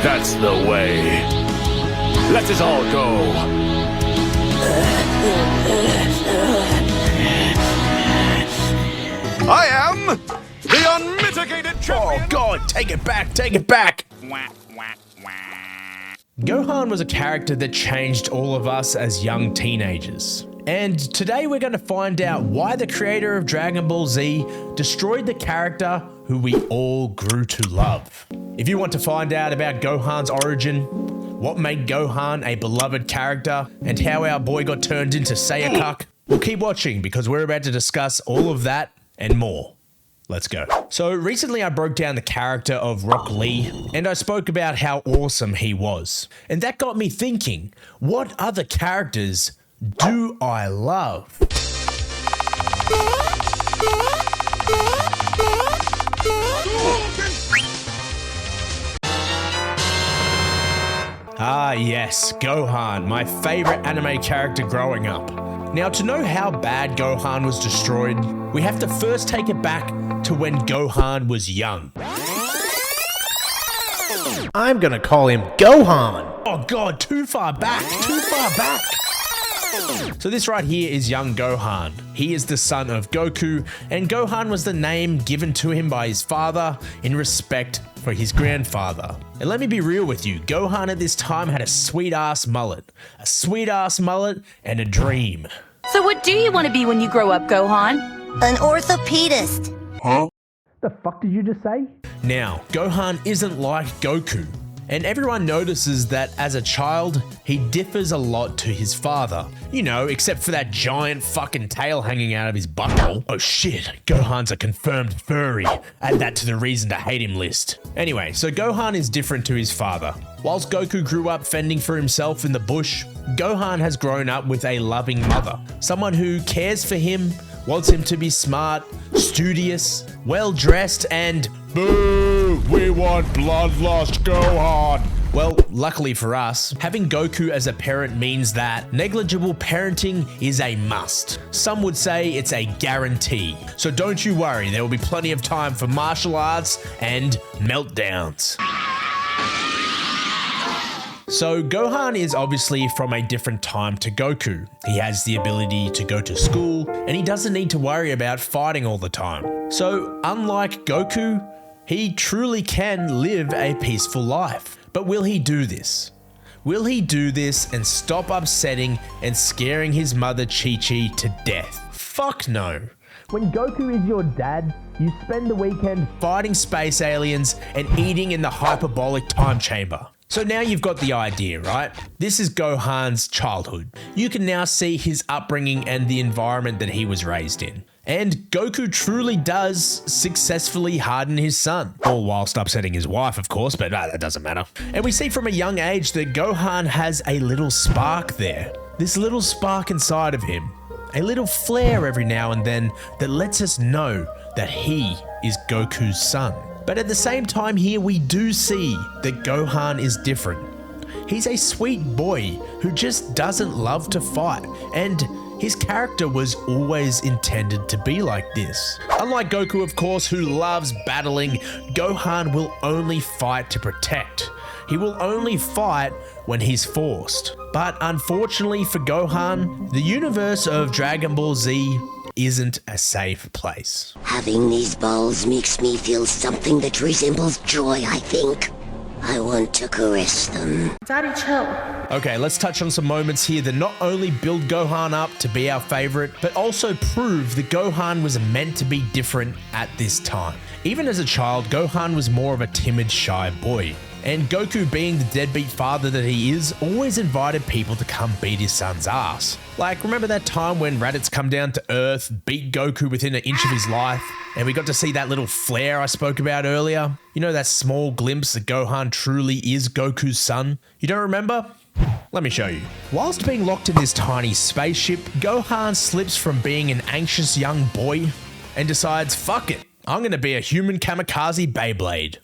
That's the way. Let us all go. I am the unmitigated champion. Oh God, take it back, take it back. Gohan was a character that changed all of us as young teenagers. And today we're going to find out why the creator of Dragon Ball Z destroyed the character who we all grew to love. If you want to find out about Gohan's origin, what made Gohan a beloved character, and how our boy got turned into Saiyakak, well, keep watching because we're about to discuss all of that and more. Let's go. So recently I broke down the character of Rock Lee and I spoke about how awesome he was. And that got me thinking, what other characters do I love? Ah yes, Gohan, my favorite anime character growing up. Now to know how bad Gohan was destroyed, we have to first take it back to when Gohan was young. I'm gonna call him Gohan. Oh God, too far back, too far back. So this right here is young Gohan. He is the son of Goku, and Gohan was the name given to him by his father in respect for his grandfather. And let me be real with you, Gohan at this time had a sweet ass mullet. A sweet ass mullet and a dream. So what do you want to be when you grow up, Gohan? An orthopedist. Huh? The fuck did you just say? Now, Gohan isn't like Goku. And everyone notices that as a child, he differs a lot to his father. You know, except for that giant fucking tail hanging out of his butthole. Oh shit, Gohan's a confirmed furry. Add that to the reason to hate him list. Anyway, so Gohan is different to his father. Whilst Goku grew up fending for himself in the bush, Gohan has grown up with a loving mother. Someone who cares for him, wants him to be smart, studious, well-dressed, and boo, we want bloodlust Gohan. Well, luckily for us, having Goku as a parent means that negligible parenting is a must. Some would say it's a guarantee. So don't you worry, there will be plenty of time for martial arts and meltdowns. So Gohan is obviously from a different time to Goku. He has the ability to go to school and he doesn't need to worry about fighting all the time. So unlike Goku, he truly can live a peaceful life. But will he do this? Will he do this and stop upsetting and scaring his mother Chi-Chi to death? Fuck no. When Goku is your dad, you spend the weekend fighting space aliens and eating in the hyperbolic time chamber. So now you've got the idea, right? This is Gohan's childhood. You can now see his upbringing and the environment that he was raised in. And Goku truly does successfully harden his son. All whilst upsetting his wife, of course, but that doesn't matter. And we see from a young age that Gohan has a little spark there. This little spark inside of him. A little flare every now and then that lets us know that he is Goku's son. But at the same time here, we do see that Gohan is different. He's a sweet boy who just doesn't love to fight, and his character was always intended to be like this. Unlike Goku, of course, who loves battling, Gohan will only fight to protect. He will only fight when he's forced. But unfortunately for Gohan, the universe of Dragon Ball Z isn't a safe place. Having these balls makes me feel something that resembles joy, I think. I want to caress them. Daddy, chill. Okay, let's touch on some moments here that not only build Gohan up to be our favorite, but also prove that Gohan was meant to be different at this time. Even as a child, Gohan was more of a timid, shy boy. And Goku, being the deadbeat father that he is, always invited people to come beat his son's ass. Like, remember that time when Raditz come down to Earth, beat Goku within an inch of his life, and we got to see that little flare I spoke about earlier? You know, that small glimpse that Gohan truly is Goku's son? You don't remember? Let me show you. Whilst being locked in this tiny spaceship, Gohan slips from being an anxious young boy and decides, fuck it, I'm gonna be a human kamikaze Beyblade.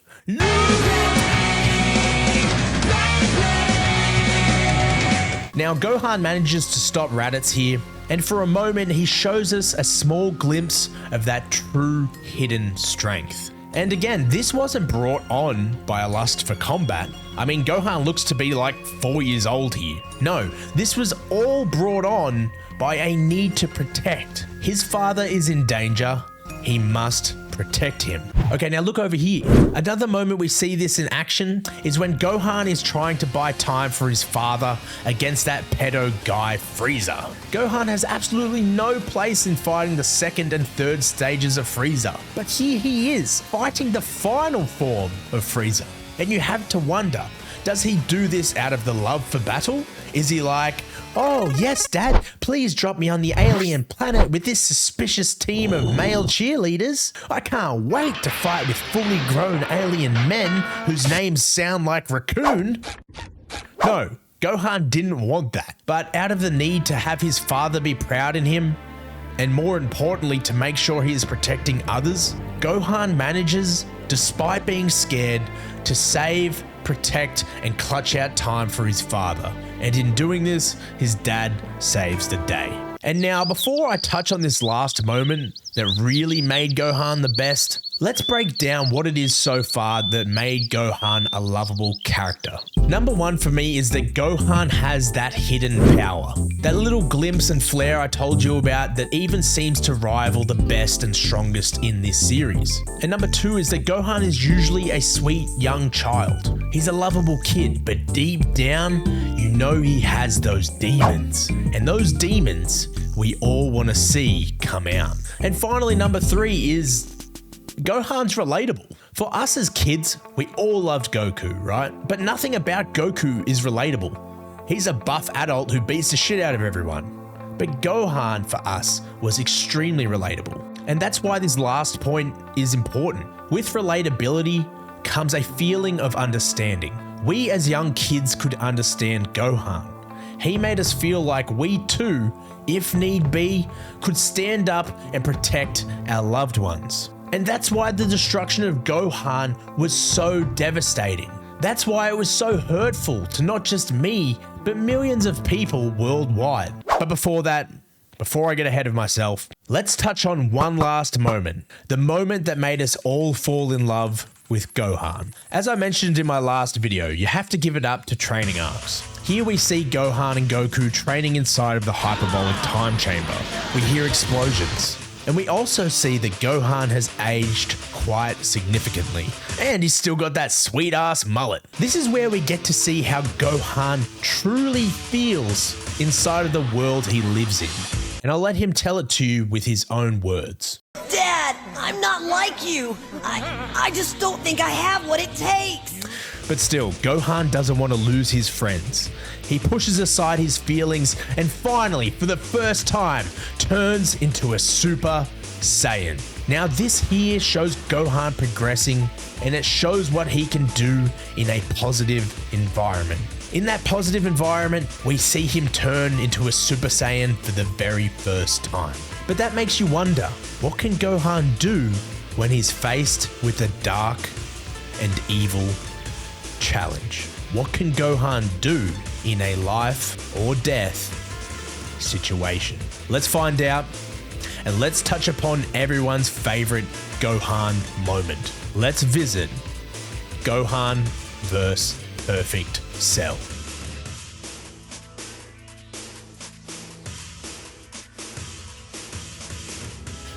Now Gohan manages to stop Raditz here, and for a moment he shows us a small glimpse of that true hidden strength. And again, this wasn't brought on by a lust for combat. I mean, Gohan looks to be like 4 years old here. No, this was all brought on by a need to protect. His father is in danger. He must protect him. Okay, now look over here. Another moment we see this in action is when Gohan is trying to buy time for his father against that pedo guy Frieza. Gohan has absolutely no place in fighting the second and third stages of Frieza, but here he is fighting the final form of Frieza. And you have to wonder, does he do this out of the love for battle? Is he like, oh yes dad, please drop me on the alien planet with this suspicious team of male cheerleaders. I can't wait to fight with fully grown alien men whose names sound like raccoon. No, Gohan didn't want that, but out of the need to have his father be proud in him, and more importantly to make sure he is protecting others, Gohan manages, despite being scared, to save, protect, and clutch out time for his father. And in doing this, his dad saves the day. And now, before I touch on this last moment that really made Gohan the best, let's break down what it is so far that made Gohan a lovable character. Number one for me is that Gohan has that hidden power. That little glimpse and flare I told you about that even seems to rival the best and strongest in this series. And number two is that Gohan is usually a sweet young child. He's a lovable kid, but deep down, you know he has those demons. And those demons we all want to see come out. And finally, number three is Gohan's relatable. For us as kids, we all loved Goku, right? But nothing about Goku is relatable. He's a buff adult who beats the shit out of everyone. But Gohan, for us, was extremely relatable. And that's why this last point is important. With relatability comes a feeling of understanding. We as young kids could understand Gohan. He made us feel like we too, if need be, could stand up and protect our loved ones. And that's why the destruction of Gohan was so devastating. That's why it was so hurtful to not just me, but millions of people worldwide. But before that, before I get ahead of myself, let's touch on one last moment. The moment that made us all fall in love with Gohan. As I mentioned in my last video, you have to give it up to training arcs. Here we see Gohan and Goku training inside of the hyperbolic time chamber. We hear explosions. And we also see that Gohan has aged quite significantly. And he's still got that sweet ass mullet. This is where we get to see how Gohan truly feels inside of the world he lives in. And I'll let him tell it to you with his own words. Dad, I'm not like you. I just don't think I have what it takes. But still, Gohan doesn't want to lose his friends. He pushes aside his feelings and finally, for the first time, turns into a Super Saiyan. Now this here shows Gohan progressing, and it shows what he can do in a positive environment. In that positive environment, we see him turn into a Super Saiyan for the very first time. But that makes you wonder, what can Gohan do when he's faced with a dark and evil challenge? What can Gohan do in a life or death situation? Let's find out, and let's touch upon everyone's favorite Gohan moment. Let's visit Gohan vs. Perfect Cell.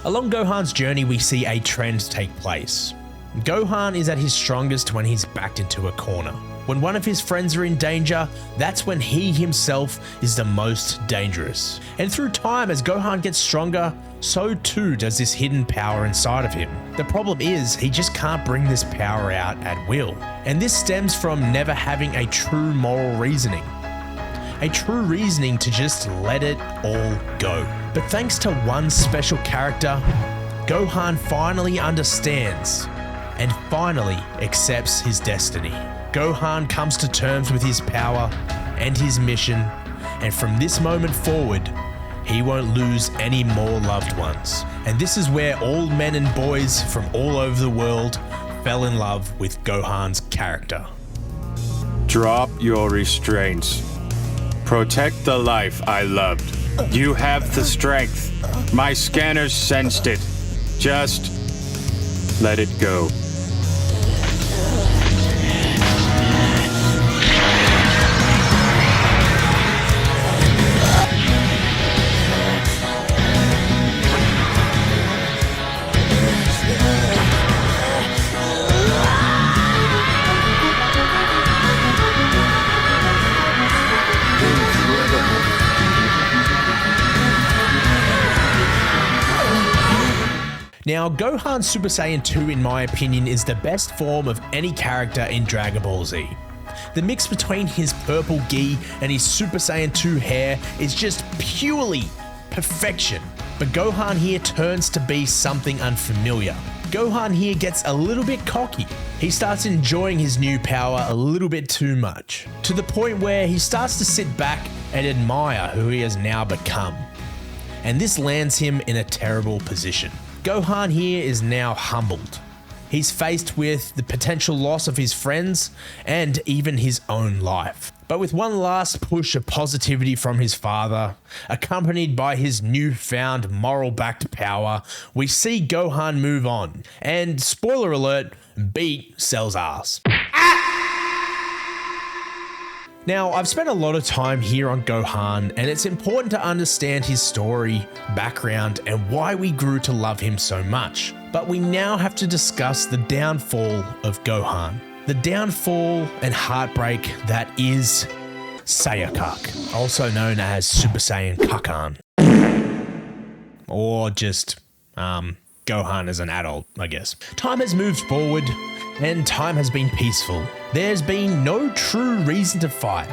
Along Gohan's journey, we see a trend take place. Gohan is at his strongest when he's backed into a corner. When one of his friends are in danger, that's when he himself is the most dangerous. And through time, as Gohan gets stronger, so too does this hidden power inside of him. The problem is, he just can't bring this power out at will. And this stems from never having a true moral reasoning. A true reasoning to just let it all go. But thanks to one special character, Gohan finally understands and finally accepts his destiny. Gohan comes to terms with his power and his mission, and from this moment forward, he won't lose any more loved ones. And this is where all men and boys from all over the world fell in love with Gohan's character. Drop your restraints. Protect the life I loved. You have the strength. My scanners sensed it. Just let it go. Now, Gohan Super Saiyan 2, in my opinion, is the best form of any character in Dragon Ball Z. The mix between his purple gi and his Super Saiyan 2 hair is just purely perfection. But Gohan here turns to be something unfamiliar. Gohan here gets a little bit cocky. He starts enjoying his new power a little bit too much, to the point where he starts to sit back and admire who he has now become. And this lands him in a terrible position. Gohan here is now humbled. He's faced with the potential loss of his friends and even his own life. But with one last push of positivity from his father, accompanied by his newfound moral-backed power, we see Gohan move on. And spoiler alert, beat Cell's ass. Now, I've spent a lot of time here on Gohan, and it's important to understand his story, background, and why we grew to love him so much. But we now have to discuss the downfall of Gohan. The downfall and heartbreak that is Saiyakak, also known as Super Saiyan Kakan. Or just, Gohan as an adult, I guess. Time has moved forward, and time has been peaceful. There's been no true reason to fight,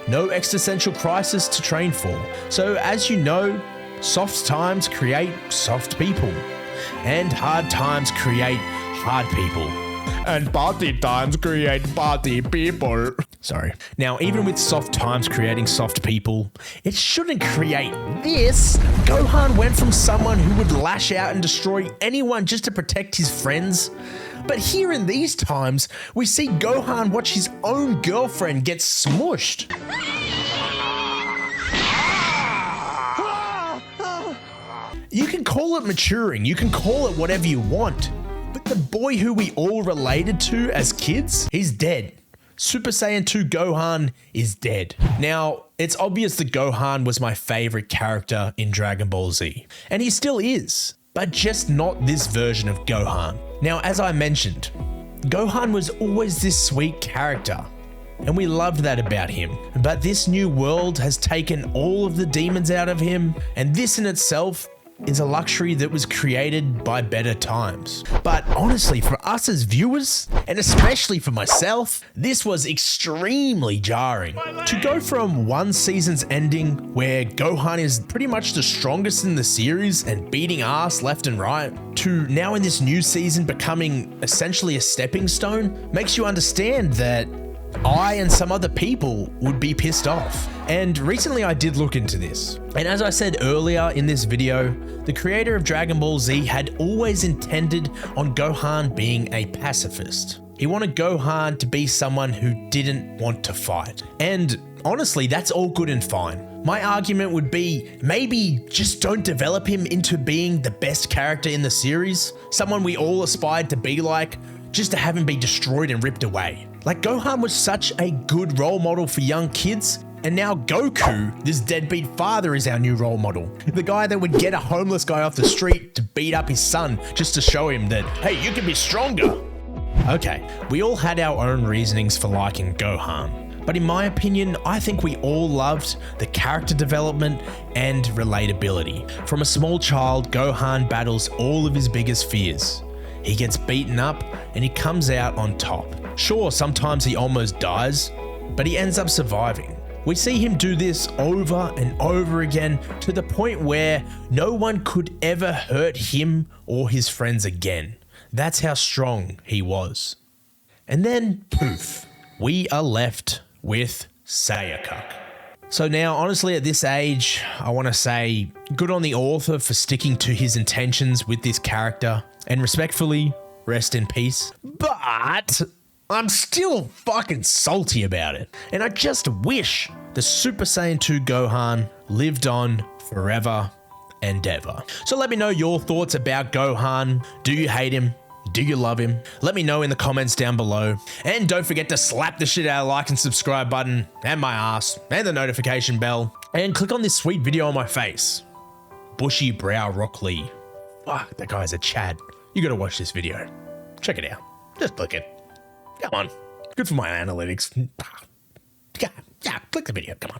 no existential crisis to train for. So as you know, soft times create soft people, and hard times create hard people. And party times create party people. Sorry. Now, even with soft times creating soft people, it shouldn't create this. Gohan went from someone who would lash out and destroy anyone just to protect his friends. But here in these times, we see Gohan watch his own girlfriend get smushed. You can call it maturing, you can call it whatever you want. But the boy who we all related to as kids, he's dead. Super Saiyan 2 Gohan is dead. Now, it's obvious that Gohan was my favorite character in Dragon Ball Z, and he still is, but just not this version of Gohan. Now, as I mentioned, Gohan was always this sweet character, and we loved that about him. But this new world has taken all of the demons out of him, and this in itself is a luxury that was created by better times. But honestly, for us as viewers, and especially for myself, this was extremely jarring. To go from one season's ending where Gohan is pretty much the strongest in the series and beating ass left and right, to now in this new season becoming essentially a stepping stone, makes you understand that I and some other people would be pissed off. And recently I did look into this. And as I said earlier in this video, the creator of Dragon Ball Z had always intended on Gohan being a pacifist. He wanted Gohan to be someone who didn't want to fight. And honestly, that's all good and fine. My argument would be, maybe just don't develop him into being the best character in the series, someone we all aspired to be like, just to have him be destroyed and ripped away. Like, Gohan was such a good role model for young kids, and now Goku, this deadbeat father, is our new role model. The guy that would get a homeless guy off the street to beat up his son just to show him that, hey, you can be stronger. Okay, we all had our own reasonings for liking Gohan, but in my opinion, I think we all loved the character development and relatability. From a small child, Gohan battles all of his biggest fears. He gets beaten up and he comes out on top. Sure, sometimes he almost dies, but he ends up surviving. We see him do this over and over again to the point where no one could ever hurt him or his friends again. That's how strong he was. And then, poof, we are left with Saiyakak. So now, honestly, at this age, I want to say good on the author for sticking to his intentions with this character, and respectfully, rest in peace. But I'm still fucking salty about it, and I just wish the Super Saiyan 2 Gohan lived on forever and ever. So let me know your thoughts about Gohan. Do you hate him? Do you love him? Let me know in the comments down below. And don't forget to slap the shit out of the like and subscribe button, and my ass, and the notification bell. And click on this sweet video on my face. Bushy Brow Rock Lee. Fuck, that guy's a Chad. You gotta watch this video. Check it out. Just click it. Come on. Good for my analytics. Yeah, click the video. Come on.